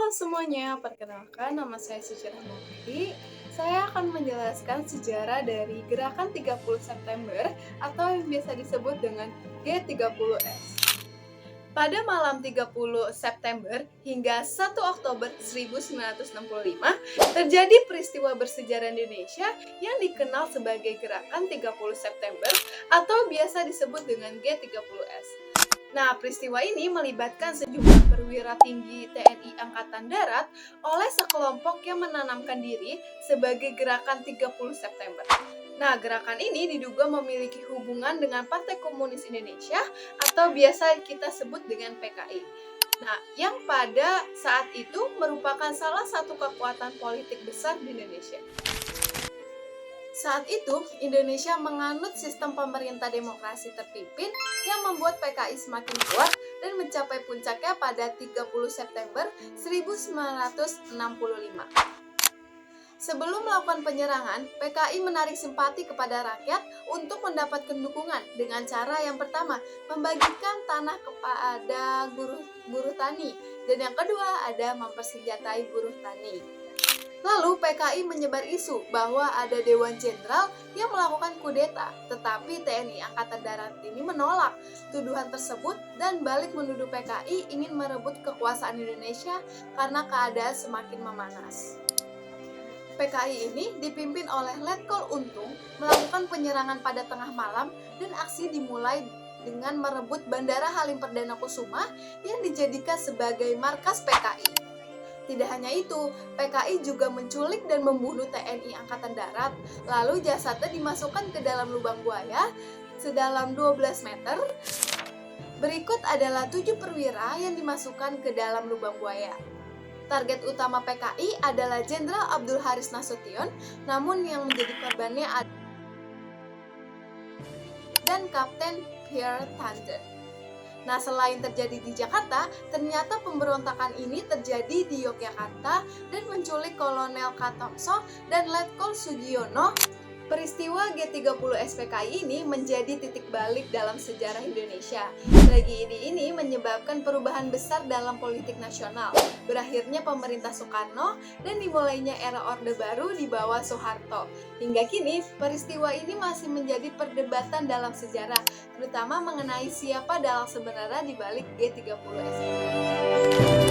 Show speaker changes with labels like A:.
A: Halo semuanya, perkenalkan nama saya Suci Rahmawati. Saya akan menjelaskan sejarah dari Gerakan 30 September atau yang biasa disebut dengan G30S. Pada malam 30 September hingga 1 Oktober 1965, terjadi peristiwa bersejarah Indonesia yang dikenal sebagai Gerakan 30 September atau biasa disebut dengan G30S. Nah, peristiwa ini melibatkan sejumlah perwira tinggi TNI Angkatan Darat oleh sekelompok yang menanamkan diri sebagai Gerakan 30 September. Nah, gerakan ini diduga memiliki hubungan dengan Partai Komunis Indonesia atau biasa kita sebut dengan PKI. Nah, yang pada saat itu merupakan salah satu kekuatan politik besar di Indonesia. Saat itu, Indonesia menganut sistem pemerintah demokrasi terpimpin yang membuat PKI semakin kuat dan mencapai puncaknya pada 30 September 1965. Sebelum melakukan penyerangan, PKI menarik simpati kepada rakyat untuk mendapatkan dukungan dengan cara yang pertama, membagikan tanah kepada buruh tani, dan yang kedua ada mempersenjatai buruh tani. Lalu PKI menyebar isu bahwa ada Dewan Jenderal yang melakukan kudeta, tetapi TNI Angkatan Darat ini menolak tuduhan tersebut dan balik menuduh PKI ingin merebut kekuasaan Indonesia karena keadaan semakin memanas. PKI ini dipimpin oleh Letkol Untung melakukan penyerangan pada tengah malam dan aksi dimulai dengan merebut Bandara Halim Perdana Kusuma yang dijadikan sebagai markas PKI. Tidak hanya itu, PKI juga menculik dan membunuh TNI Angkatan Darat, lalu jasadnya dimasukkan ke dalam lubang buaya sedalam 12 meter. Berikut adalah 7 perwira yang dimasukkan ke dalam lubang buaya. Target utama PKI adalah Jenderal Abdul Haris Nasution, namun yang menjadi korbannya dan Kapten Pierre Tandet. Nah, selain terjadi di Jakarta, ternyata pemberontakan ini terjadi di Yogyakarta dan menculik Kolonel Katomso dan Letkol Sugiono. Peristiwa G30 SPKI ini menjadi titik balik dalam sejarah Indonesia. Tragedi ini menyebabkan perubahan besar dalam politik nasional, berakhirnya pemerintah Soekarno dan dimulainya era Orde Baru di bawah Soeharto. Hingga kini, peristiwa ini masih menjadi perdebatan dalam sejarah, terutama mengenai siapa dalang sebenarnya di balik G30 SPKI.